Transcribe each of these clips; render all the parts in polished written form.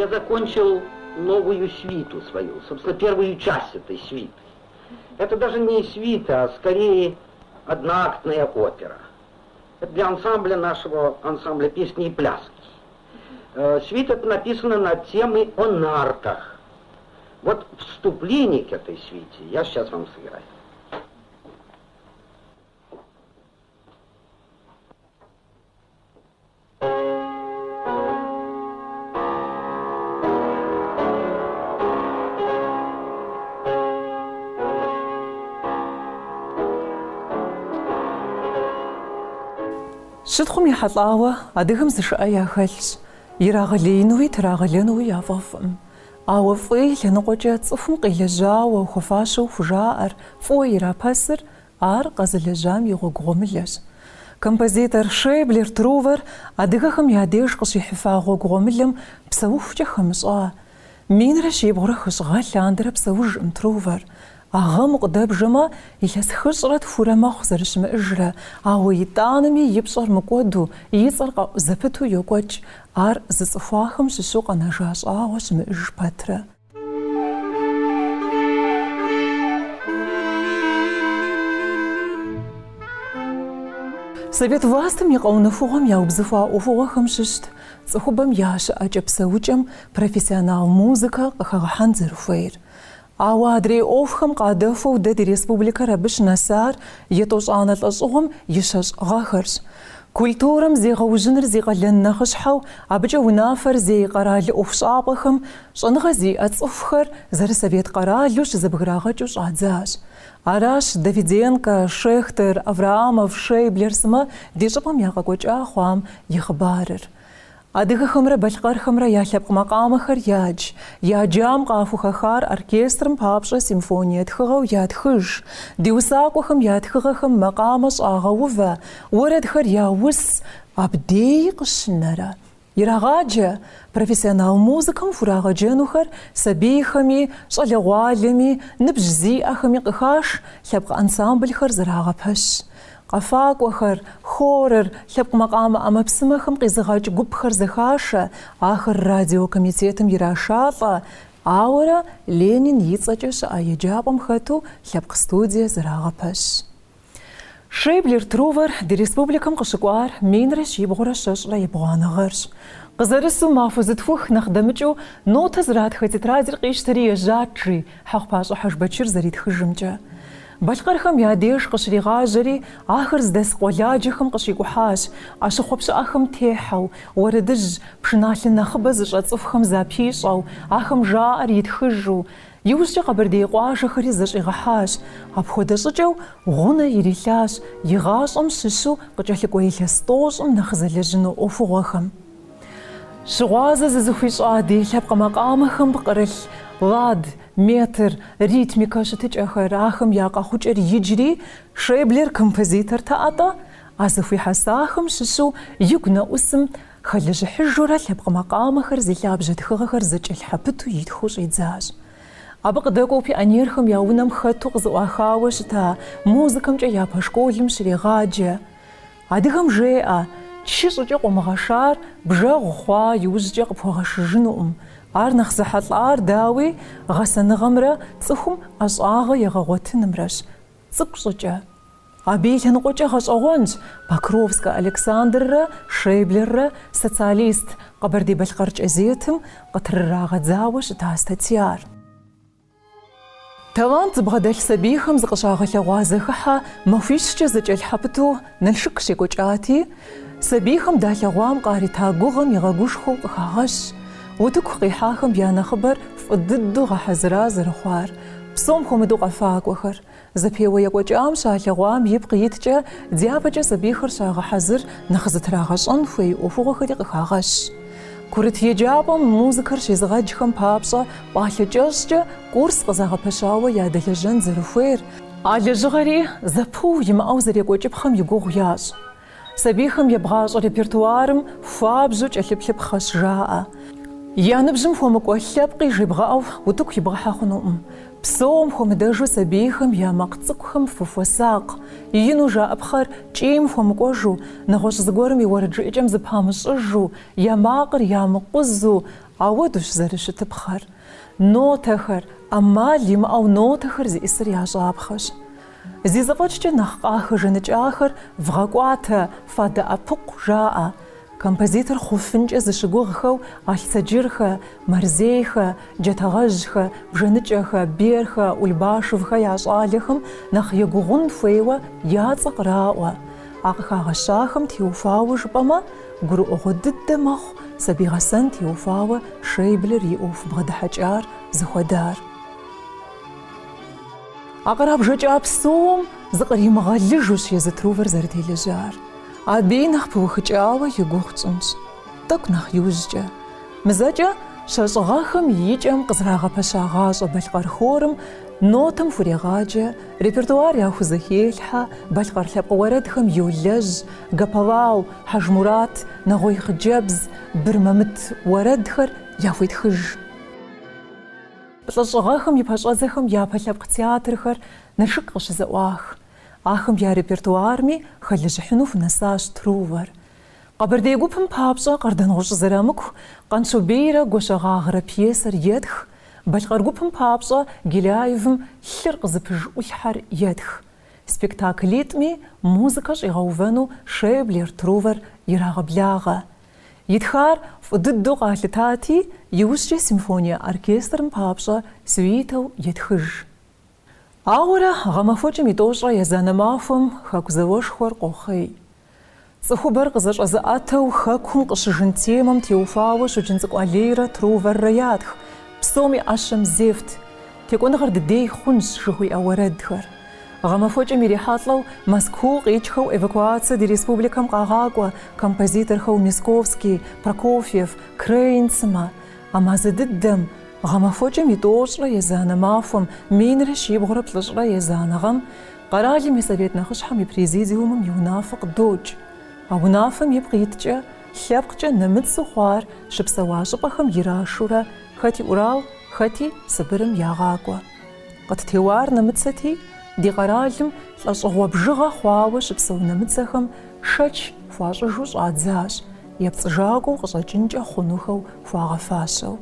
я закончил новую свиту свою, собственно, первую часть этой свиты. Это даже не свита, а скорее одноактная опера. Это для ансамбля нашего ансамбля песни и пляски. Свита написана на темы о нартах. Вот вступление к этой свите я сейчас вам сыграю. شدخم يحطاوة أدهم زشايا خلص يراغلينوي تراغلينوي يافوفم أوفي لنقوجات صفم قيلجاوة وخفاشو فجائر فويرا بسر غزل جام يغوغومليس كمبوزيتر شيبلر تروفر أدغخم ياديش قصي حفاغو غوملم بسوف جخم صا مين رشيب غرخص غالاندر بسوج متروفر أغام قداب جما يلس خسرت فورا مخزر شم إجرا أو يتانمي يبصر مقودو يصرق زبتو يوقج زصفاخم شسوق نجاس وشم إج باترا سبيت واستم يقون فوقم يوبزفا وفوقهم ششت صخوبم ياش أجب سوجم بروفيسيونال موسيقى قخغحان زرفير أوادري أوفخم قادفو دادي ريسبوبليكا ربش نسار يتوش آنت أصغم يشش غاخرش كولتورم زي غوجنر زي غلن نخشحو أبجا ونافر زي قرال أوفشابخم شنغ زي أتصفخر زر سبيت قرالوش زبغراغجوش عدزاش أراش دافيدينكا شيختر أفراموف شيبلرسما ديجبام ياغاقوش آخوام يخبارر أدغ خمرة بلقار خمرة يحلب مقام خرياج يا جام قافو خخار أركسترم بابشة سيمفونية خغو ياد خش ديوساق وخم ياد خغخم مقامش آغوفا ورد خريا وس أبدي قشنرا يراغاجة بروفيسيونال موسيقم فراغاجة نخر سبيخمي شالغوالمي نبجزي أخمي قخاش لبق أنسامبل خر زراغا بش قفاق وخر خورر لبق مقام أما بسمخم قيزغاج قبخر زخاشة آخر راديو كوميتيتم يراشاطة آورا لينين يتصجش آيجابم خطو لبق ستوديا زراغا بش شيبلر تروفر دي ريسبوبليكم قشقوار مين رش يبغور الشش لا يبغانا غرش قزرسو مافوزت فوخ نخدمجو نوتا زرات خيتت رازر قيشتري جاتري حق باشو حش بچر زريد خجمجا بلقرخم ياديش قشري غاجري آخر زدس قولاجخم قشيقو حاش عشو خبش آخم تيحو وردج بشنال نخبز جاتصفخم زابيشو آخم جائر يتخجو يوجي قبر دي قواش خري زش إغحاش أبخودشجو غونا يريلاش يغاشم ششو قجالك ويلستوشم نخزل جنو أفوغخم شغازة ززوخيش عادي لبقى مقامخم بقرل غاد متر ريتميكا شتج أخر آخم ياقا خوجر يجري شيبلر كومبوزيتر تاعتا أزفي حساخم ششو يقنا اسم خلج حجورة لبقى مقامخر زيلاب جدخغخر زج الحبتو يدخوش يتزاج أبقى داقو في أنيرخم ياونم خطوق زواخاوش تا موزكم جا يابا شكولم شري غاجة عديخم جاء تشيش جاقو مغاشار بجاغو خوا يوز جاق بوغاش جنوم نخ زحط الار داوي غسن غمرة تصخم أصاغ يغوتن نمرش صقصجة عبيل هنقوجة غش أغونج باكروفسكا ألكساندر شيبلر سوسياليست قبر دي بالقرج أزيتم قطر راغت زاوش تاستتيار توان تبغى سبيخم زقشاغ لغوازخها ما فيش جزج الحبتو نلشك شيكوجاتي سبيخم دالغوام قاري تاغوغم يغاقوش خوق خاغش وتك قيحاخم بيانا خبر فضدو غحزرا زرخوار بصوم خمدو قفاق وخر زبيوي يقوجام شالغوام يبقى يتجا ديابجا سبيخر شاغ حزر نخزت راغش انفوي وفوغ خديق خاغش كورت يجابم موزكر شيزغاجخم بابشا باحلجاشجا كورس قزاغ بشاوة يادلجن زرفوير على جغري زبو يمأوزر يقوجبخم يقوغ ياج سبيخم يبغاش ريبرتوارم فابجوج ألبلب خش جاء يانبجم فومك وحلبقي جبغاو وتك يبغى حاخنوم بصوم خم دجو سبيخم يا مقتصقهم فوساق ينو جاء بخر جيم فومك وجو نغوش زغورم يورد جيجم زبهامش جو يا ماقر يا مقزو Ауэдущ зэрыщытыпхъэр. Нотэхэр, Ӏэмал имыӀэу нотэхэр зиӀысыр я щӀапхъэщ. Зи зэфӀэкӀкӀэ нэхъ къахыжыныкӀахэр вгъэкӀуатэ, фадэӀэпыкъу жаӀэ. Композитор хъуфынкӀэ зыщыгугъхэу Алъсэджырхэ, Мэрзейхэ, Джатэгъэжьхэ, БжэныкӀэхэ, Берхэ, Ӏулбашевхэ я щӀалэхэм нэхъ егугъун хуейуэ я цӀэ къраӀуэ. А къыхагъэщахэм теуфауэ жыпӀэмэ, гурыӀуэгъуэ дыдэ мэхъу Сабий Гъэсэн теуфауэ Шейблэр и Ӏуэху бгъэдыхьэкӀар зыхуэдар. А къэрабжэкӀа псом зыкъримыгъэлыжущ езы Трувэр зэрытелэжьар. Абыи нэхъ пыухыкӀауэ и гугъу тщӀынщ, тӀэкӀу нэхъ иужькӀэ. МызэкӀэ щэщӀыгъэхэм и кӀэм къызэрагъэпэщагъащӀэ Балъкъэр хорым нотэм хурегъаджэ, репертуар яхузэхелъхьэ, Балъкъэр лъэпкъ уэрэдхэм Йолэжь, Гапалау, Хьэжмурат, Нэгъуей Хъыджэбз, Бырмэмыт уэрэдхэр яхуитхыж. ЛӀыщӀыгъэхэм и пэщӀэдзэхэм япэ лъэпкъ театрхэр Налшык къыщызэӀуах. Ахэм я репертуарми хэлыжьыхьыну хунэсащ Трувэр. Къэбэрдей гупым папщӀэ Къардэнгъущ зэрамыку Къаншубейрэ Гуащэгъагърэ пьесэр етх, Балъкъэр гупым папщӀэ Гилаевым лъыр къызыпыж Ӏулъхьэр етх. Спектаклитӏми музыкэ щӀигъэувэну Шейблер Трувэр ирагъэблагъэ. Итхар фӀы дыдэу къалъытати, иужькӀэ симфоние оркестрым папщӀэ сюитэу етхыж. Ауэрэ гъэмахуэкӀым и тӀощӀрэ езанэ махуэм хэку зауэшхуэр къохъей. Цӏыхубэр къызэщӀэзыӀэтэу хэкум къыщыжын темэм теуфауэ Щоджын цӀыкӀу Алейрэ Трувэррэ ятх. Псоми Ӏэщэм зефт. Текӏуэныгъэр дыдей хъунщ жыхуиӏэ уэрэдхэр. ГъэмахуэкӀэм ирихьэлӀэу Москву къикӀхэу эвакуацэ ди республикэм къагъакӀуэ композиторхэу Мисковский, Прокофьев, Крейнцмэ. А мазэ дыдэм гъэмахуэкӀэм и тӀощӀрэ езанэ махуэм минрэ щибгъурэ плӏыщӏрэ езанэгъэм къэралым и Совет нэхъыщхьэм и президиумым и унафэ къыдокӀ. А унафэм ипкъ иткӀэ лъэпкъкӀэ нэмыцу хъуар щыпсэуа щӀыпӀэхэм ирашурэ хэти Урал, хэти Сыбырым ягъакӀуэ. Къыттеуар нэмыцэти, ди къэралым лӀэщӀыгъуэ бжыгъэ хъуауэ щыпсэу нэмыцэхэм шэч хуащӀыжу щӀадзащ, епцӀыжакӀуэу къыщӀэкӀынкӀэ хъунухэу хуагъэфащэу.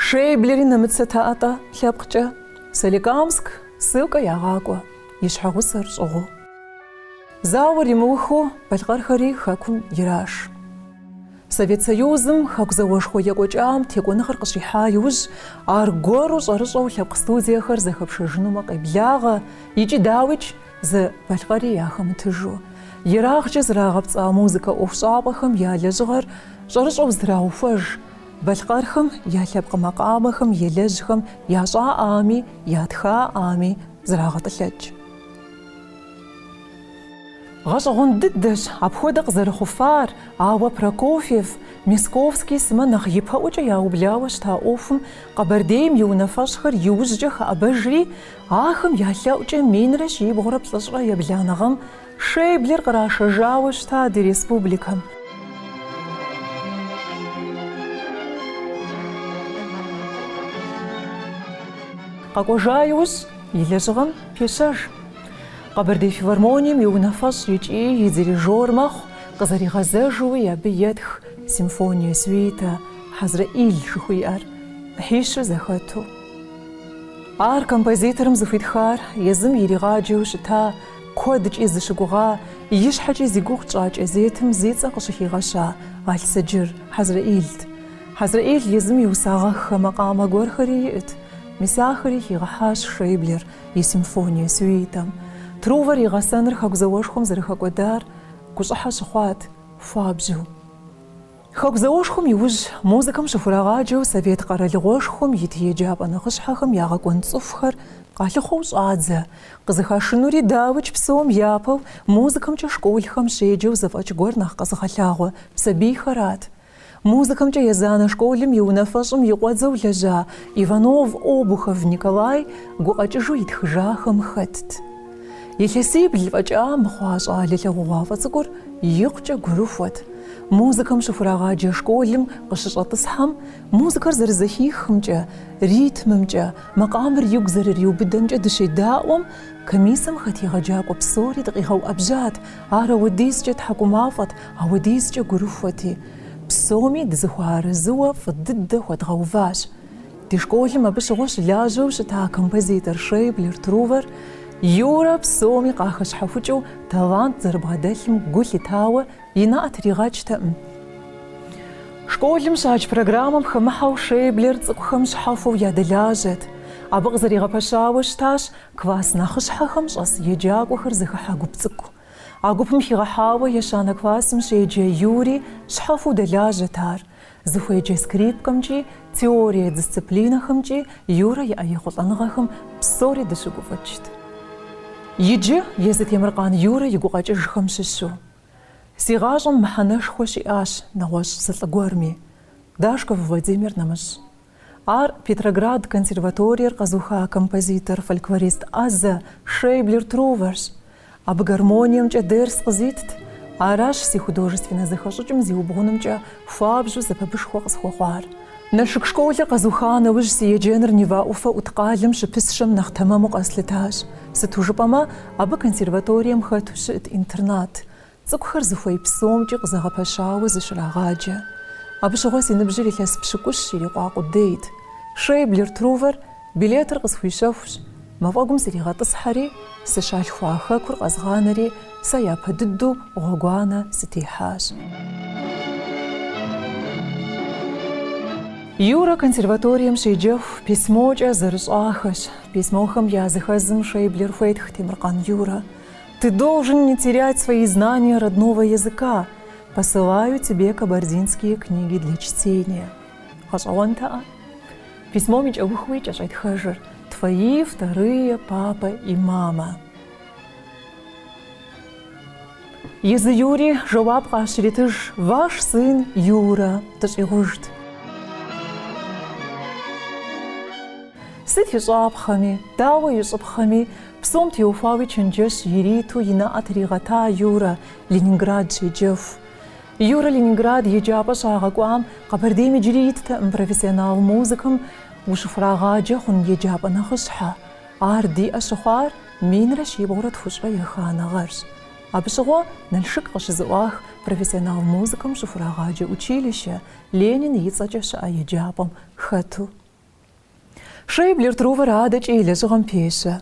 Шейблери нэмыцэтэӀэтэ лъэпкъкӀэ Соликамск, Ссылкэ ягъакӀуэ, и щхьэгъусэр щӀыгъуу. Зауэр имыухыу Балъкъэрхэри хэкум ираш. Совет Союзым хэку зауэшхуэ екӀуэкӀам текӀуэныгъэр къыщихьа иужь аргуэру щӀэрыщӀэу лъэпкъ студиехэр зэхэпшэжынумэ къеблагъэ, икӀи дауикӀ зы Балъкъэри яхэмытыжу. ЕрагъкӀэ зрагъэпцӀа музыкэ ӀуэхущӀапӀэхэм я лэжьыгъэр щӀэрыщӀэу зытрахуэж, Балъкъэрхэм я лъэпкъ макъамэхэм елэжьхэм ящӀаӀами, ятхаӀами зрагъэтӀылъэкӀ. Гъэщӏэгъуэн дыдэщ апхуэдэ къызэрыхъуфар, ауэ Прокофьев, Мисковский сымэ нэхъ ипэӀуэкӀэ яублауэ щыта Ӏуэхум Къэбэрдейм и унафэщӀхэр иужькӀэ хэӀэбэжри, ахэм ялъэӀукӀэ минрэ щибгъурэ плӏыщӏрэ ебланэгъэм Шейблер кърашэжауэ щыта ди республикэм. Къэкӏуэжа иужь и лэжьыгъэм пещэж. Къэбэрдей филармонием и унафэщӀ икӀи и дирижер мэхъу, къызэригъэзэжууи абы етх симфония сюитэ Хьэзрэӏил жыхуиӏэр, ӏыхьищу зэхэту. Ар композиторым зыхуитхар езым иригъаджэу щыта, куэдкӀи зыщыгугъа, и щхьэкӀи зи гугъу тщӀакӀэ зетым зи цӀэ къыщыхигъэща Алъсэджыр Хьэзрэӏилт. Хьэзрэӏил езым и усагъэххэ макъамэ гуэрхэри иӀыт. Мис ахэри хигъэхьащ Шейблер и симфония сюитэм. Трувэр и гъэсэныр хэку зауэшхуэм зэрыхэкӀуэдар гущӀыхьэ щыхъуат, хуабжьу. Хэку зауэшхуэм иужь музыкэм щыхурагъаджэу Совет къэралыгъуэшхуэм ит еджапӀэ нэхъыщхьэхэм ягъэкӀуэн цӀыхухэр къалъыхъуэу щӀадзэ, къызыхашынури дауикӀ псом япэу музыкэмкӀэ школхэм щеджэу зэфӀэкӀ гуэр нэхъ къэзыгъэлъагъуэ сабийхэрат. МузыкэмкӀэ езанэ школым и унафэщӀым и къуэдзэу лэжьа Иванов, Обухов Николай гукъэкӀыжу итхыжахэм хэтт. Илъэсибл фӀэкӀа мыхъуа щӀалэ лъагъугъуафӀэ цӀыкӀур икъукӀэ гурыхуэт. Музыкэм щыхурагъаджэ школым къыщыщӀэтӀысхьэм музыкэр зэрызэхихымкӀэ, ритмымкӀэ, макъамэр игу зэрыриубыдэмкӀэ дыщедаӀуэм комиссэм хэт егъэджакӀуэ псори дыкъигъэуӀэбжьат, ар ауэдизкӀэ тхьэкӀумафӀэт, ауэдизкӀэ гурыхуэти. псоми дызыхуарызыуэ фӏыдыдэ хуэдгъэуващ. Ди школым абы щыгъуэ щылажьэу щыта композитор Шейблер Трувер Юрэ псоми къахэщхьэхукӏыу талант зэрыбгъэдэлъым гу лъитауэ и нэӏэ тригъэкӏтэкъым. Школым щадж программэм хэмыхьэу Шейблер цӏыкӏухэм щхьэфэу ядэлажьэт. Абы къызэригъэпэщауэ щытащ класс нэхъыщхьэхэм щӏэс еджакӏуэхэр зыхыхьа гуп цӏыкӏу. А гупым хигъэхьауэ ещанэ классым щеджэ Юри щхьэфэу дэлажьэт ар. Зыхуеджэ скрипкэмкӏи, теорие дисциплинэхэмкӏи Юрэ и ӏэекъулӏэныгъэхэм псори дыщыгуфӏэкӏт. Иджы Езы Темиркъан Юрэ и гукъэкӏыжхэм щыщу. Си гъащӏэм мыхьэнэшхуэ щиӏащ нэгъуэщӏ зылӏы гуэрми. Дашков Владимир нэмыщӏ. Ар Петроград консерваториер къэзуха композитор, фольклорист ӏэзэ Шейблер Труверщ. Абы гармониемкӏэ дерс къызитт. Аращ си художественнэ зэхэщӏыкӏым зиубгъунымкӏэ хуабжьу зэпэбышхуэ къысхуэхъуар. Налшык школыр къэзуха нэужь си еджэныр Нева Ӏуфэ ӏут-къалэм щыпысщэм нэхъ тэмэму къэслъытащ. Сыту жыпӏэмэ, абы консерваторием хэту щыӏэт интернат. Цӏыкӏухэр зыхуей псомкӏи къызэгъэпэщауэ зыщрагъаджэ. Абы щыгъуэ си ныбжьыр илъэс пщыкӏущ ирикъуа къудейт. Шейблер Трувер билетыр къысхуищэхущ. Мафӏэгум сригъэтӏысхьэри, сыщалъхуа хэкур къэзгъанэри, сэ япэ дыдэу гъуэгуанэ сытехьащ. Юрэ консерваторием щеджэху письмокӏэ зэрыщӏахэщ. Письмохэм я зыхэзым Шейблер хуейтх Темиркъан Юрэ: «Ты должен не терять свои знания родного языка. Посылаю тебе кабардинские книги для чтения». Гъэщӏэгъуэнтэӏэ? Письмом и кӏэухуи кӏэщӏетхэжыр: «Твои вторые папа и мама». Езы Юри жэуап къащритыж: «Ваш сын Юрэ», дыщӏигъужт. Сыт ищӏапхъэми, дауэ ищӏыпхъэми, псом теухуауи чэнджэщ ириту и нэӏэ тригъэта Юрэ Ленинград щеджэху. Юрэ Ленинград еджапӏэ щагъэкӏуам Къэбэрдейм иджыри иттэкъым профессионал музыкэм ущыхурагъаджэ хъун еджапӏэ нэхъыщхьэ. Ар диӏэ щыхъуар минрэ щибгъурэ тхущӏрэ еханэгъэрщ. Абы щыгъуэ Налшык къыщызыӏуах профессионал музыкэм щыхурагъаджэ училище Ленин и цӏэкӏэ щыӏэ еджапӏэм хэту. Шейблер Трувер адэкӏэ и лэжьыгъэм пещэ.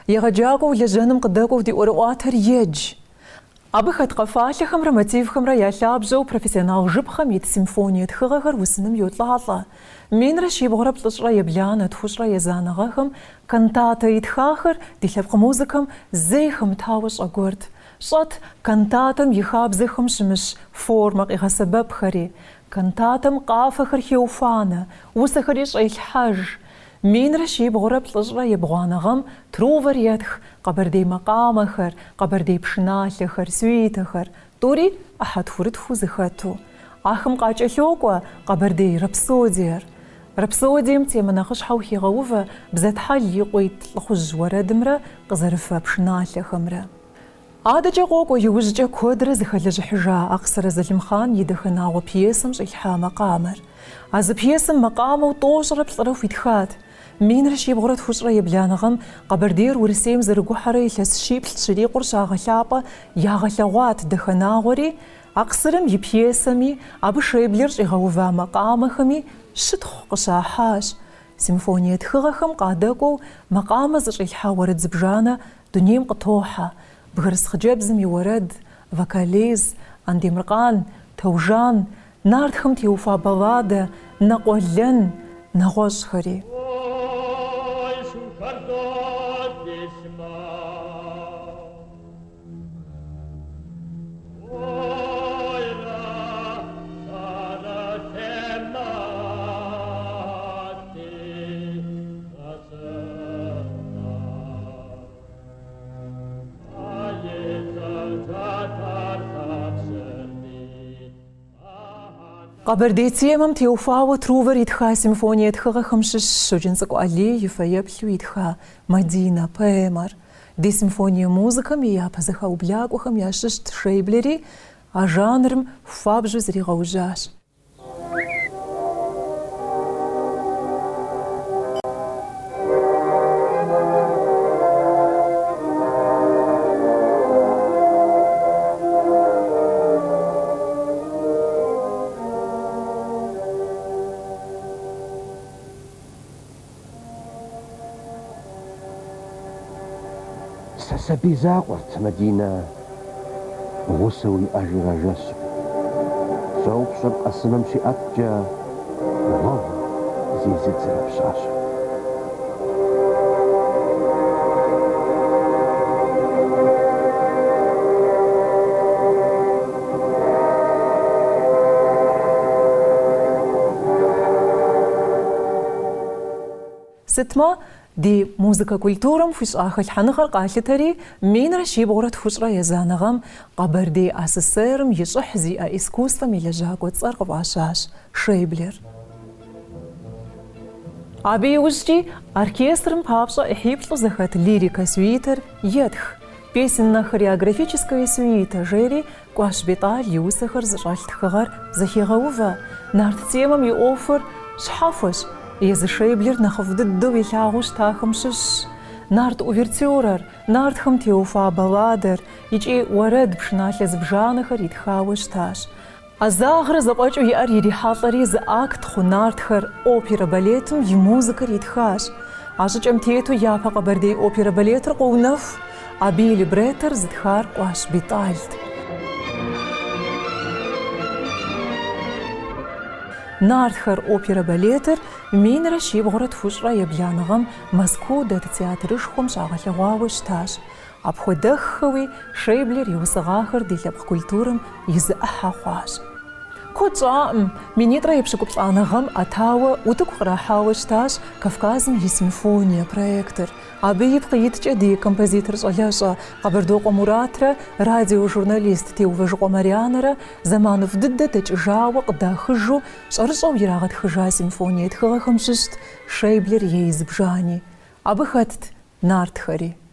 Егъэджакӏуэу лэжьэным къыдэкӏуэу ди ӏуэрыӏуатэр едж. Абы хэт къэфалъэхэмрэ мотивхэмрэ ялъабжьэу профессионал жыпхъэм ит симфоние тхыгъэхэр усыным йолӏалӏэ. Минрэ щибгъурэ плӏыщӏрэ ебланэ тхущӏрэ езанэгъэхэм кантатэ итхахэр ди лъэпкъ музыкэм зэи хэмытауэ щӏэгуэрт. Щӏэт кантатэм и хабзэхэм щымыщ формэ къигъэсэбэпхэри. Кантатэм къафэхэр хеуфанэ, усэхэри щӏелъхьэж. Минрэ щибгъурэ плӏыщӏрэ ебгъуанэгъэм Трувер етх къэбэрдей макъамэхэр, къэбэрдей пшыналъэхэр, сюитэхэр, тӏури ӏыхьэтхурытхуу зыхэту. Ахэм къакӏэлъокӏуэ къэбэрдей рапсодиер. Рапсодием темэ нэхъыщхьэу хегъэувэ бзэтхьэл и къуейт лӏыхъужь уэрэдымрэ къызэрыфэ пшыналъэхэмрэ. Адэкӏэ къокӏуэ иужькӏэ куэдрэ зыхэлэжьыхьыжа Аксэрэ Зэлымхъан и дахэнагъуэ пьесэм щӏилъхьа макъамэр. А зы пьесэм макъамэу тӏощӏрэ плӏырэ хуитхат. Минрэ щибгъурэ тхущӏрэ ебланыгъэм Къэбэрдейр Урысейм зэрыгухьэрэ илъэс щиплӏ щырикъур щагъэлъапӏэ ягъэлъэгъуат дахэнагъуэри, Аксэрэм и пьесэми, абы Шейблер щӏигъэува макъамэхэми щытхъу къыщахьащ. Симфоние тхыгъэхэм къадэкӏуэу макъамэ зыщӏилъхьа уэрэд зыбжанэ дунейм къытохьэ. Бгырыс хъыджэбзым и уэрэд, вокалез, Антемыркъан, Таужан, нартхэм теухуа балладэ, Накъуэлэн, нэгъуэщӏхэри. Къэбэрдей темэм теухуауэ Трувер итха симфоние тхыгъэхэм щыщ Щоджын цӏыкӏу Алей и фэеплъу итха Мадинэ поэмэр. Ди симфоние музыкэм и япэ зэхэублакӏуэхэм ящыщт Шейблери, а жанрым хуабжьу зригъэужьащ. سسبيزاقورت مدينة غسوي أجرجس صوب شرق أسنم شئتجا غض زيزت زربشاش ستما دي موسيقى كولتورم فيش آخر حنخر قاشتري مين رشيب غورت فشرة يزانغم قبر دي أسسيرم يشح زي إسكوستا ميلجاك وتصرق بعشاش شريبلر عبي وجدي أركسترم بابشا إحيبتلو زخات ليريكا سويتر يدخ بيسنا خореографическая سويتر جيري قواش بيطال يوسخر زرالت خغر زخي غوفا نارت تيمم يوفر شحافش يز شريبلر نخف ضدو بيلاغوش تاخم شش نارت اوفرتيورر نارت خمتيوفا بلادر يجي ورد بشنال زبجانخر يتخاوش تاش أزاغر زباجو يار يدي حاطري زاكت خو نارتخر اوبيرا باليتم يموزكر يتخاش عشج امتيتو يابا قبردي اوبيرا باليتر قونف أبي لبريتر زدخار قواش بيطالت نارتخر اوبيرا باليتر مين رشيب غورت فشرة يبلانغم مسكودة تياترشخم شاغل غواوش تاش أبخو دخوي شريبلر يوسغاخر دي لبخ كولتورم يزأحا خواش كود جاءم من يدرى يبشكو بطانغم أتاوى وتكوغرا حاوش تاش كافكازم يسمفونيا برايكتر أبي يبقى يتجدي كمبازيتر صلاشا قبردوق مراترة راديو جورناليست تيو وجو مريانرة زمان فددة تجاوق داخجو شرشو يراغت خجا سيمفونيا تخغا خمششت شريبلر يزبجاني أبي خاتت نارتخري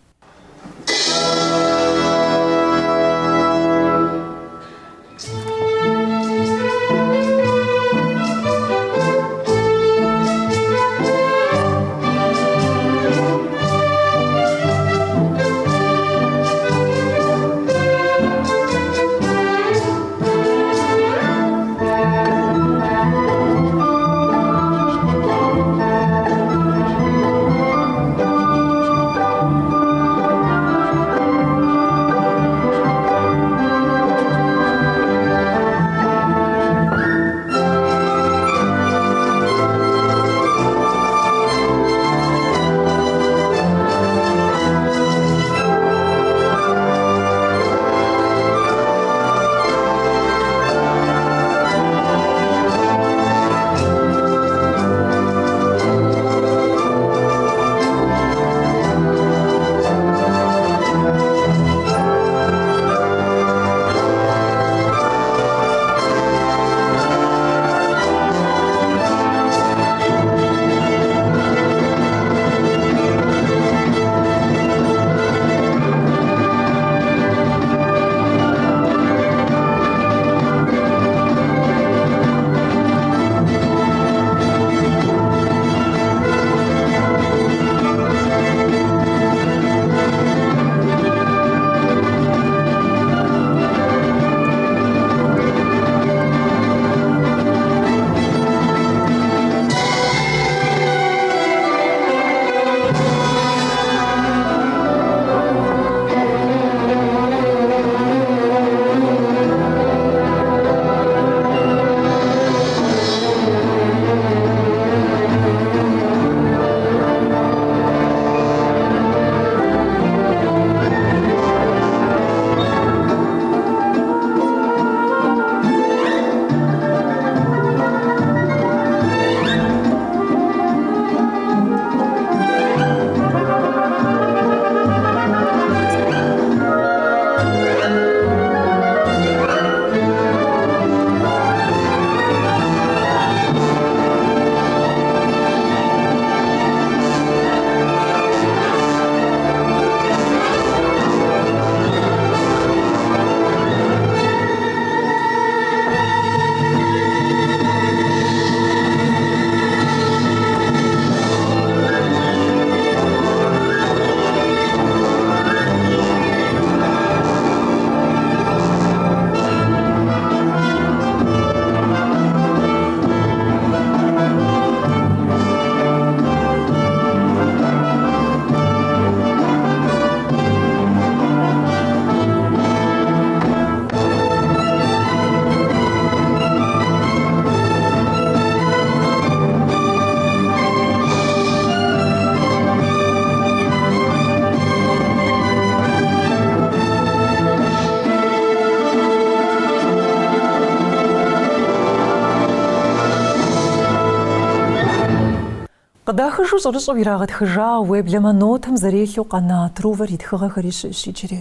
Къыдахыжу щӏэрыщӏэу ирагъэтхыжа уеблэмэ нотам зэрелъу къэна трувэр итхыгъэхэри щыӏщ иджыри.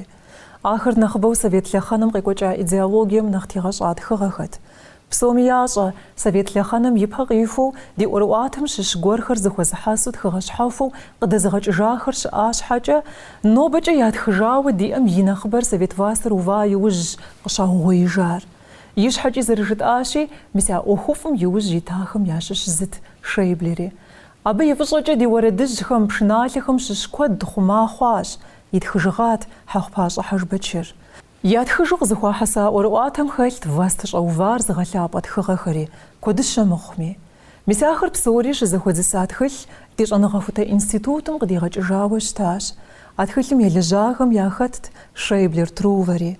Ахэр нэхъыбэу совет лъэхъэнэм къекӏуэкӏа идеологием нэхъ тегъэщӏа тхыгъэхэт. Псоми ящӏэ совет лъэхъэнэм ипэ къифэу ди ӏуэрыӏуатэм щыщ гуэрхэр зыхуэзыхьэсу тхыгъэщхьэфэу къыдэзыгъэкӏыжахэр щыӏа щхьэкӏэ нобэкӏэ ятхыжауэ диӏэм и нэхъыбэр совет властыр ува иужь къыщагъугъуеижар. И щхьэкӏи зэрыжытӏащи, мис а ӏуэхуфӏым иужь итахэм ящыщ зыт Шейблери. Абы и фӏыщӏэкӏэ ди уэрэдыжьхэм, пшыналъэхэм щыщ куэд хъума хъуащ. Итхыжыгъат Хьэхъупащӏэ Хьэжбэчыр. Ятхыжу къызыхуахьэса ӏуэрыӏуатэм хэлът власт щӏэувар зыгъэлъапӏэ тхыгъэхэри, куэдыщэ мыхъуми. Мис ахэр псори щызэхуэдзыса тхылъ ди щӏэныгъэхутэ институтым къыдигъэкӏыжауэ щытащ. А тхылъым елэжьахэм яхэтт Шейблер Трувэри.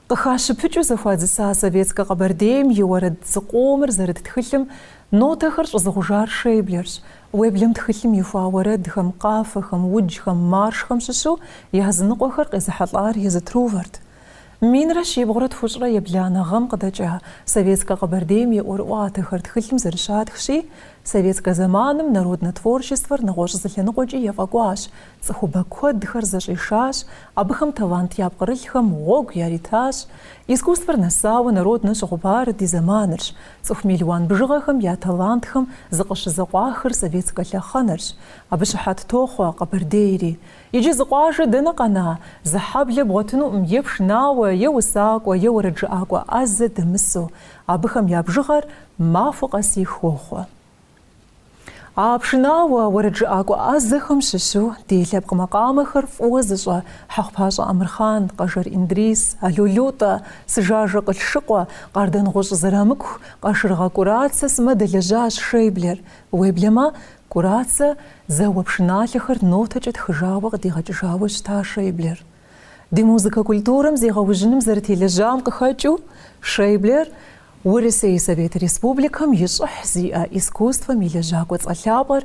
Къыхащыпыкӏыу зэхуадзыса советскэ Къэбэрдейм и уэрэд зыкъомыр зэрыт тхылъым нотэхэр щӏызыгъужар Шейблерщ. Уеблэм тхылъым ихуа уэрэдхэм, къафэхэм, уджхэм, маршхэм щыщу языныкъуэхэр къезыхьэлӏар езы Трувэрт. Минрэ щибгъурэ тхущӏрэ ебланэ гъэм къыдэкӏа советскэ Къэбэрдейм и ӏуэрыӏуатэхэр тхылъым зэрыщатхщи, советскэ зэманым народнэ творчествэр нэгъуэщӏ зылъэныкъуэкӏи ефӏэкӏуащ. Цӏыхубэ куэдхэр зэщӏишащ, абыхэм талант япкъырылъхэм гъуэгу яритащ. Искусствэр нэсауэ народнэ щыгъупар ди зэманырщ. Цӏыху мелуан бжыгъэхэм я талантхэм зыкъыщызэкъуахыр советскэ лъэхъэнэрщ. Абы щыхьэт тохъуэ Къэбэрдейри. Иджы зы къуажэ дэнэ къэна, зы хьэблэ бгъуэтынуӏым е пшынауэ, е усакӏуэ, е уэрэд жыӏакӏуэ ӏэзэ дымысу. Абыхэм я бжыгъэр махуэ къэси хуохъуэ. А пшынауэ, уэрэд жыӏакӏуэ ӏэзэхэм щыщу ди лъэпкъ макъамэхэр фӏыуэ зыщӏэ Хьэхъупащӏэ Амырхан, Къэжэр Индрис, Алолутӏэ, Сыжажэ Къылъшыкъуэ, Къардангъущӏ Зэрамыку, Къашыргъэ Курацэ сымэдэлэжьащ Шейблер. Уеблэмэ, Курацэ зэуэ пшыналъэхэр нотэкӏэ тхыжауэ къыдигъэкӏыжауэ щыта Шейблер. Ди музыка культурэм зегъэужьыным зэрытелэжьам къыхэкӏыу Шейблер Урысей Совет Республикэм и щӏыхь зиӏэ искусствэм и лэжьакӏуэ цӏэлъапӏэр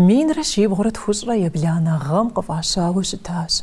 минрэ щибгъурэ тхущӏрэ ебланэ гъэм къыфӏащауэ щытащ.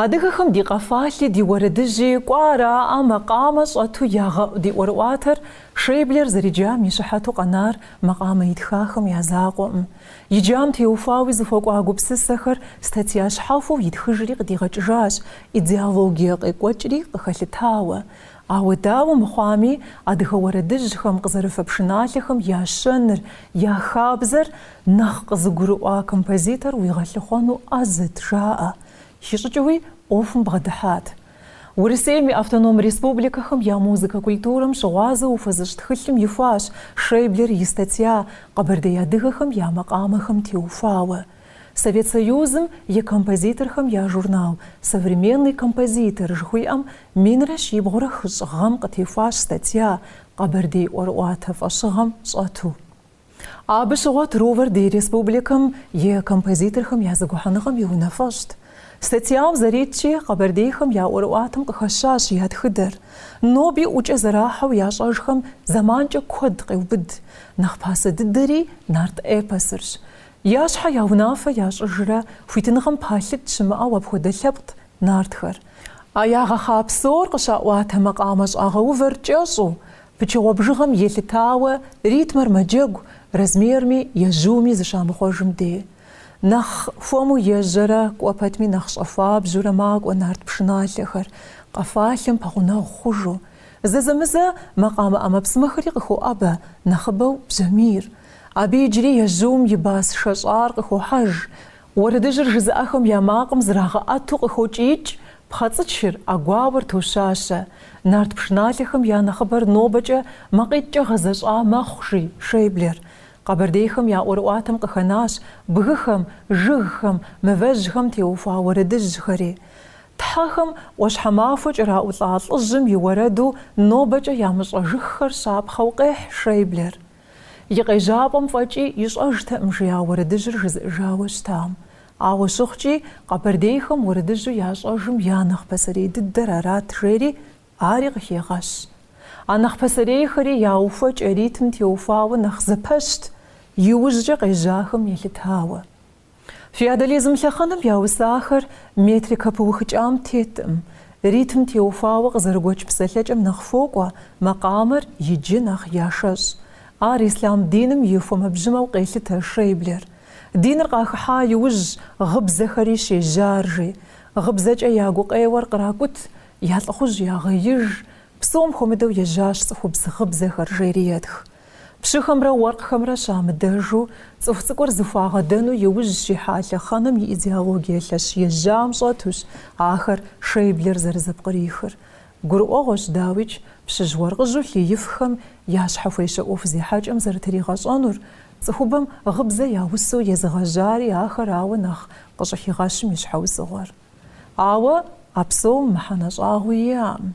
Адыгэхэм ди къэфалъи ди уэрэдыжьи кӏуараӏэ макъамэ щӏэту ягъэӏу ди ӏуэрыӏуатэр Шейблер зэриджам и щыхьэту къэнар макъамэ итхахэм я закъуэӏым. Иджам теухуауи зыхуэкӏуа гупсысэхэр статья щхьэхуэу итхыжри къыдигъэкӏыжащ, идеологие къекӏуэкӏри къыхэлъытауэ. Ауэ дауэ мыхъуами, адыгэ уэрэдыжьхэм къызэрыфэ пшыналъэхэм я щэныр, я хабзэр нэхъ къызыгурыӏуа композитор уигъэлъыхъуэну ӏэзэт жаӏэ. ХищӀыкӀыуи Ӏуэхум бгъэдыхьат. Урысейм и автоном республикэхэм я музыка культурэм щыгъуазэу уфэзыщ тхылъым ихуащ Шейблер и статья къэбэрдей адыгэхэм я макъамэхэм теухуауэ. Совет Союзым и композиторхэм я журнал «Современный композитор» жыхуиӏэм минрэ щибгъурэ хыщӏ-гъэм къытехуащ статья къэбэрдей ӏуэрыӏуатэ фӏэщыгъэм щӏэту. Абы щыгъуэ Трувэр ди республикэм и композиторхэм я зэгухьэныгъэм и унафэщӏт. Статьям зэритщи къэбэрдейхэм я ӏуэрыӏуатэм къыхэщащ я тхыдэр. Ноби ӏукӏэ зэрахьэу ящӏэжхэм зэманкӏэ куэд къеубыд. Нэхъ пасэ дыдэри нарт эпосырщ. Я щхьэ я унафэ ящӏыжрэ хуитыныгъэм палъыт щымыӏэу апхуэдэ лъэпкът нартхэр. А ягъэхъа псор къыщаӏуатэ макъамэ щӏагъэувэр кӏэщӏу, пычыгъуэ бжыгъэм елъытауэ, ритмыр мэджэгу, размерми ежьуми зыщамыхъуэжым де. Нэхъ хуэму ежьэрэ кӏуэ пэтми нэхъ щӏэхуабжьурэ макӏуэ нарт пшыналъэхэр, къэфалъэм пэгъунэгъу хъужу. Зэзэмызэ макъамэ ӏэмэпсымэхэри къыхоӏэбэ, нэхъыбэу бжьамийр. Абы иджыри ежьум и бас шэщӏар къыхохьэж. Уэрэдыжьыр жызыӏэхэм я макъым зрагъэӏэту къыхокӏиикӏ, пхъэцӏычыр, ӏэгуауэр тощащэ. Нарт пшыналъэхэм я нэхъыбэр нобэкӏэ макъитӏкӏэ гъэзэщӏа мэхъу, жи Шейблер. Къэбэрдейхэм я ӏуэрыӏуатэм къыхэнащ бгыхэм, жыгхэм, мывэжьхэм теухуа уэрэдыжьхэри. Тхьэхэм ӏуащхьэмахуэ кӏэраӏулӏа лӏыжьым и уэрэду нобэкӏэ ямыщӏэжыххэр щапхъэу къехь Шейблер. И къежьапӏэм фӏэкӏи ищӏэжтэӏым жиӏа уэрэдыжьыр жызыӏыжауэ щытам. Ауэ щыхъукӏи къэбэрдейхэм уэрэдыжьу ящӏэжым я нэхъ пасэрей дыдэр арат жери, ари къыхегъэщ. А нэхъ пасэрейхэри я уфэкӏэ ритм теухуауэ нэхъ зэпэщт, иужькӏэ къежьахэм елъытауэ. Феодализм лъэхъэнэм я усахэр метрикэ пыухыкӏам тетӏым. Ритм теухуауэ къызэрыгуэкӏ псэлъэкӏэм нэхъ фокӏуэ, макъамэр иджы нэхъ яшэщ. Ар ислам диным и хуэмыбжьымэу къелъытэ Шейблер. Диныр къахыхьа иужь гъыбзэхэри щежьар жи. Гъыбзэкӏэ я гукъеуэр къракӏут, я лӏыхъужь ягъеиж, псом хуэмыдэу ежьащ цӏыхубз гъыбзэхэр жери едх. Пщыхэмрэ уэркъхэмрэ щамыдэжу, цӏыху цӏыкӏур зыхуагъэдэну иужь щихьа лъэхъэнэм и идеологие лъэщ ежьам щӏэтущ ахэр Шейблер зэрызэпкърихыр. Гурыӏуэгъуэщ дауичӏ пщыжь уэркъыжьу лъиифхэм я щхьэхуещэ ӏуэху зехьэкӏэм зэрытригъэщӏэнур, цӏыхубэм гъыбзэ я усэу езыгъэжьари ахэр ауэ нэхъ къыщӏыхигъэщым и щхьэусыгъуэр. Ауэ а псом мыхьэнэ щӏагъуи иӏэкъым.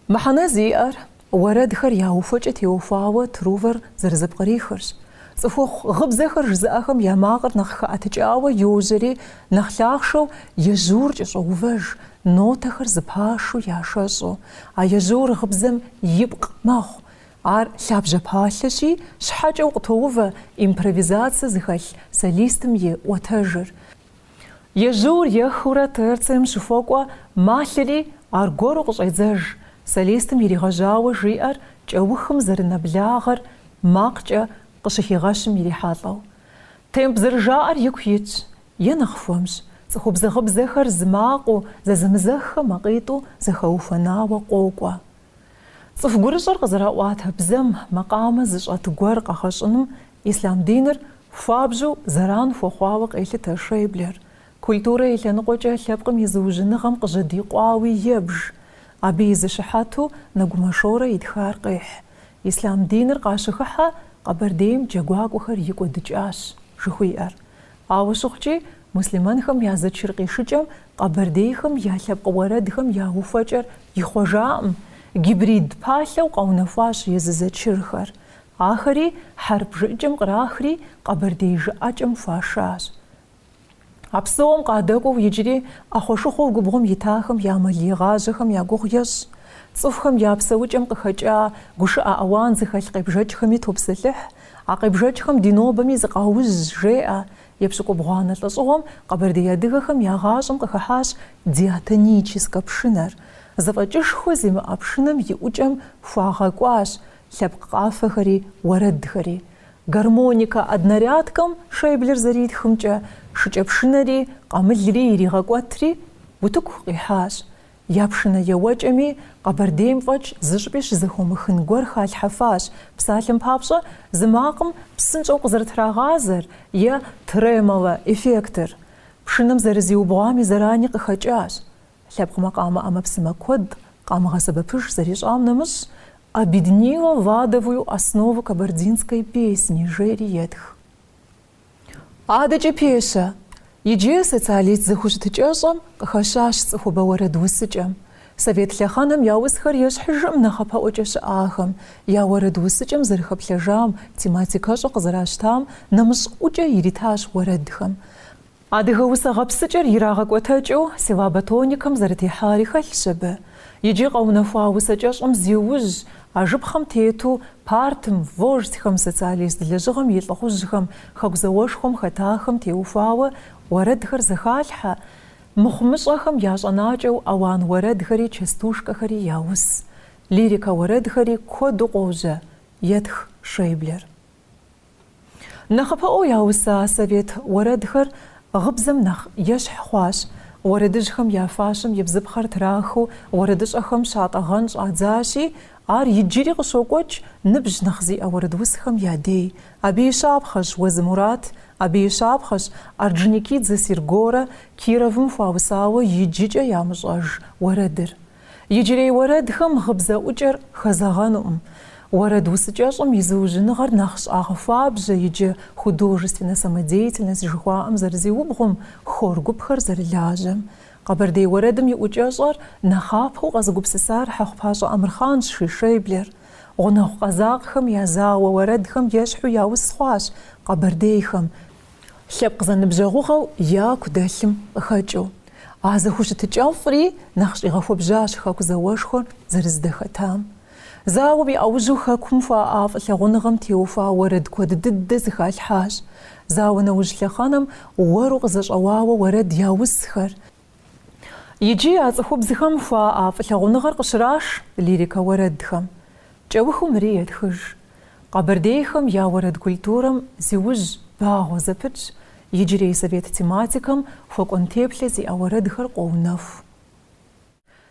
Мыхьэнэ зиӏэр уэрэдхэр я уфэкӏэ теухуауэ Трувэр зэрызэпкърихырщ. Цӏыхухъу гъыбзэхэр жызыӏэхэм я макъыр нэхъ хэӏэтыкӏауэ йожьэри, нэхъ лъахъшэу ежьур кӏэщӏоувэж, нотэхэр зыпашу яшэщӏу. А ежьур гъыбзэм ипкъ мэхъу. Ар лъабжьэ палъэщи, щхьэкӏэу къытоувэ импровизацие зыхэлъ солистым и ӏуэтэжыр. Ежьур ехыурэ терцием щыхуэкӏуэ малъэри аргуэру къыщӏедзэж. Солистым иригъэжьауэ жиӏэр кӏэухым зэрынэблагъэр макъкӏэ къыщыхигъэщым ирихьэлӏэу. Темп зэрыжаӏэр ику итщ, е нэхъ хуэмщ. Цӏыхубзэ гъыбзэхэр зы макъыу, зэзымызэххэ макъитӏу зэхэуфэнауэ къокӏуэ. Цӏыху гурыщӏэр къызэраӏуатэ бзэм макъамэ зыщӏэт гуэр къэгъэщӏыным ислам диныр хуабжьу зэран хуэхъуауэ къелъытэ Шейблер. Культурэ и лъэныкъуэкӏэ лъэпкъым и зыужьыныгъэм къыжьэдикъуауи ебж. Абы и зыщыхьэту Нэгумэшорэ итхар къехь. Ислам диныр къащыхыхьэ Къэбэрдейм джэгуакӏуэхэр икӏуэдыкӏащ жыхуиӏэр. Ауэ щыхъукӏи муслимэнхэм я зэчыр къишыкӏэм къэбэрдейхэм я лъэпкъ уэрэдхэм я уфэкӏэр ихъуэжаӏым. Гибрид палъэу къэунэхуащ езы зэчырхэр. Ахэри хьэрп жыӏкӏэм кърахри къэбэрдей жыӏэкӏэм хуашащ. А псом къадэкӏуэу иджыри ӏэхъуэшыхъуэу губгъуэм итахэм я мэлий-гъажьэхэм я гугъу ещӏ. Цӏыхухэм я псэукӏэм къыхэкӏа гушыӏэ ӏэуан зыхэлъ къебжэкӏхэми топсэлъыхь, а къебжэкӏхэм ди нобэми зыкъауз жеӏэ, епшыкӏо бгъуанэ лӏэщӏыгъуэм къэбэрдей адыгэхэм я гъащӏэм къыхыхьащ диатоническэ пшынэр. Зэфӏэкӏышхуэ зимыӏэ пшынэм и ӏукӏэм хуагъэкӏуащ лъэпкъ къафэхэри уэрэдхэри. Гармоникэ однорядкэм Шейблер зэритхымкӏэ шыкӏэ пшынэри къамылри иригъэкӏуэтри утыку къихьащ. Я пшынэ еуэкӏэми Къэбэрдейм фӏэкӏ зыщӏыпӏи щызэхуэмыхын гуэр халъхьэфащ. Псалъэм папщӏэ зы макъым псынщӏэу къызэрытрагъазэр е тремоло эффектыр. Пшынэм зэрызиубгъуам и зэрани къыхэкӏащ. Лъэпкъ макъамэ ӏэмэпсымэ куэд къамыгъэсэбэпыж зэрищӏам нэмыщӏ объединила ладовую основу кабардинской песни жери етх. Адэкӏэ пещэ иджы социалист зэхущытыкӏэщӏэм къыхэщащ цӏыхубэ уэрэд усыкӏэм. Совет лъэхъэнэм я узхэр ещхьыжым нэхъапэӏуэкӏэ щыӏахэм, я уэрэд усыкӏэм зэрыхэплъэжам, тематикэщӏэ къызэращтам нэмыщӏ ӏукӏэ иритащ уэрэдхэм. Адыгэ усэгъэпсыкӏэр ирагъэкӏуэтэкӏыу села Батоникэм зэрытехьари хэлъщ абы. Иджы къэунэхуа усэкӏэщӏэм зиужь а жыпхъэм тету партым, вождьхэм, социалист лэжьыгъэм и лӏыхъужьхэм, хэку зауэшхуэм хэтахэм теухуауэ уэрэдхэр зэхалъхьэ. Мыхъумыщӏэхэм я щӏэнакӏэу ӏэуан уэрэдхэри частушкэхэри яус. Лирикэ уэрэдхэри куэду къожьэ, етх Шейблер. Нэхъапэӏуэу яуса совет уэрэдхэр гъыбзэм нэхъ ещхь хъуащ. Уэрэдыжьхэм я фащэм и бзыпхъэр трахыу уэрэдыщӏэхэм щатӏэгъэн щӏадзащи, ар иджыри къыщокӏуэкӏ ныбжь нэхъ зиӏэ уэрэд усхэм я дей. Абы и щапхъэщ Уэзы Мурат, абы и щапхъэщ Орджоникидзэ Сиргорэ Кировым хуаусауэ иджыкӏэ ямыщӏэж уэрэдыр. Иджырей уэрэдхэм гъыбзэ ӏукӏэр хэзэгъэнукъым. Уэрэд усыкӏэщӏым и зыужьыныгъэр нэхъ щӏагъэхуабжьэ иджы художественная самодеятельность жыхуаӏэм зэрызиубгъум, хор гупхэр зэрылажьэм. Къэбэрдей уэрэдым и ӏукӏэщӏэр нэхъапэу къэзыгупсысар Хьэхъупащӏэ Амырхъанщ, жи Шейблер. Гъунэгъу къэзакъхэм я зауэ уэрэдхэм ещхьу яус хъуащ къэбэрдейхэм, лъэпкъ зэныбжьэгъугъэу яку дэлъым къыхэкӏыу. А зэхущытыкӏэфӏри нэхъ щӏигъэхуэбжьащ хэку зауэшхуэр зэрыздэхэтам. Зауэм и ӏэужьу хэкум хуаӏа фӏылъагъуныгъэм теухуа уэрэд куэд дыдэ зыхалъхьащ. Зауэ нэужь лъэхъэнэм уэру къызэщӏэуауэ уэрэд яусхэр. Иджы а цӏыхубзхэм хуаӏа фӏылъагъуныгъэр къыщраш лирикэ уэрэдхэм. Кӏэухыу мыри етхыж. Къэбэрдейхэм я уэрэд культурэм зиужь багъуэ зэпытщ. Иджырей совет тематикэм хуэкӏуэн теплъэ зиӏэ уэрэдхэр къоунэху.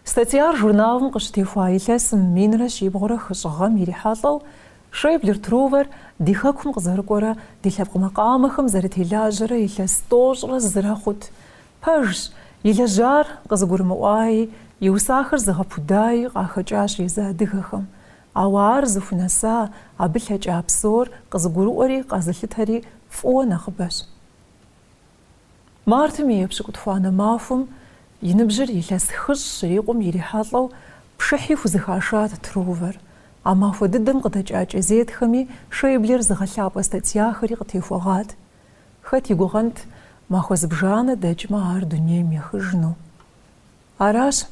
Статьяр журналым къыщытехуа илъэсым минрэ щибгъурэ хыщӏыгъэм ирихьэлӏэу Шейблер Трувер ди хэкум къызэрыкӏуэрэ ди лъэпкъ макъамэхэм зэрытелажьэрэ илъэс тӏощӏрэ зырэхъут. Пэжщ и лэжьар къызыгурымыӏуаи, и усахэр зыгъэпудаи къахэкӏащ езы адыгэхэм. Ауэ ар зыхунэса, абы лъэкӏа псор къызыгурыӏуэри къазылъытэри фӏыуэ нэхъыбэщ. Мартым и епщыкӏутхуанэ махуэм и ныбжьыр илъэс хыщӏ щырикъум ирихьэлӏэу пшыхьи хузыхашат Трувер. А махуэ дыдэм къыдэкӏа кӏэзетхэми Шейблер зыгъэлъапӏэ статьяхэри къытехуэгъат. Хэт и гугъэнт махуэ зыбжанэ дэкӏмэ ар дунейм ехыжыну. Аращ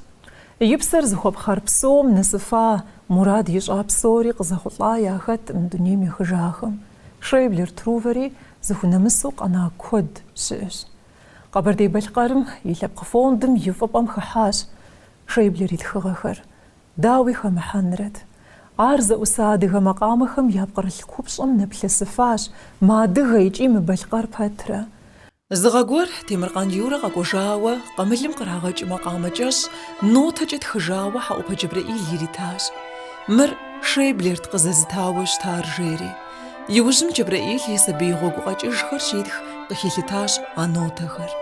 и псэр зыхуэпхъэр псом нэсыфа, мурад ищӏа псори къызэхъулӏа яхэтым дунейм ехыжахэм. Шейблер Трувери зыхунэмысу къэна куэд щыӏэщ. Къэбэрдей-Балъкъэрым и лъэпкъ фондым и фӏыпӏэм хыхьащ Шейблер и тхыгъэхэр. Дауи хэмыхьэнрэт. Ар зэӏуса адыгэ макъамэхэм я пкърылъ купщӏэм нэплъысыфащ, мыадыгэ икӏи мыбалъкъэр пэтрэ. Зыгъэ гуэр Темыркъан Юрэ къэкӏуэжауэ къамылым кърагъэкӏ макъамэ кӏэщӏ нотэкӏэ тхыжауэ Хьэӏупэ Джэбрэӏил иритащ. Мыр Шейблерт къызэзытауэ щытар жери. Иужьым Джэбрэӏил и сабий гъуэгу къэкӏыжхэр щитх къыхилъытащ а нотэхэр.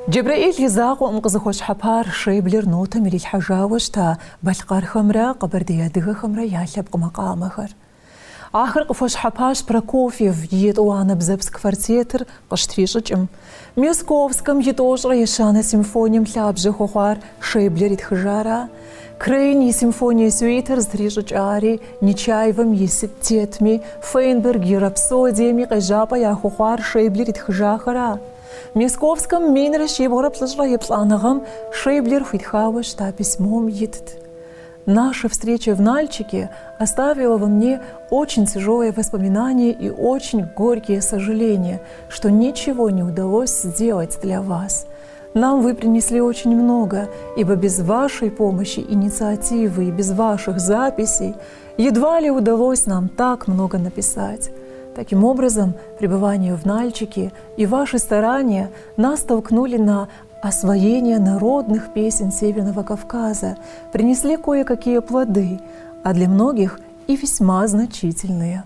جبرائيل يزاقو قزخوش حبار شيبلر نوتا ملي الحجاوش تا بالقار خمرة قبرديا دغا خمرة يالب مقامخر آخر قفوش حباش براكوفيف يطوانا بزبسك فرتيتر قشتريشجم ميسكوفسكم يطوشرا يشانا سيمفونيم لابجه خوار شيبلر يتخجارا كريني سيمفونيا سويتر زتريشج آري نيچايفم يسبتيتمي فينبرغ يرابسوديمي قجابا يا خوار شيبلر يتخجاخرا Московском минра щебора плажра епланагам шейблер фитхаваш та письмом едет. Наша встреча в Нальчике оставила во мне очень тяжелые воспоминания и очень горькие сожаления, что ничего не удалось сделать для вас. Нам вы принесли очень много, ибо без вашей помощи, инициативы и без ваших записей едва ли удалось нам так много написать. Таким образом, пребывание в Нальчике и ваши старания нас толкнули на освоение народных песен Северного Кавказа, принесли кое-какие плоды, а для многих и весьма значительные.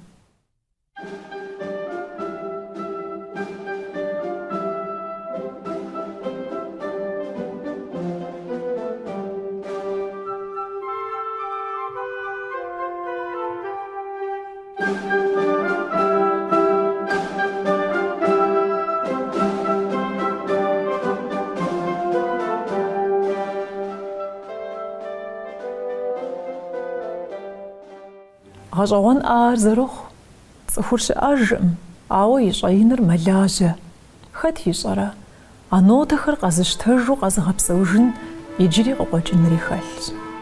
غجوان زروخ صفورش أجم أو يشعينر ملاجة خد يشعر أنو تخر قزشتهجو قزغبسوجن يجري قوجن ريخالش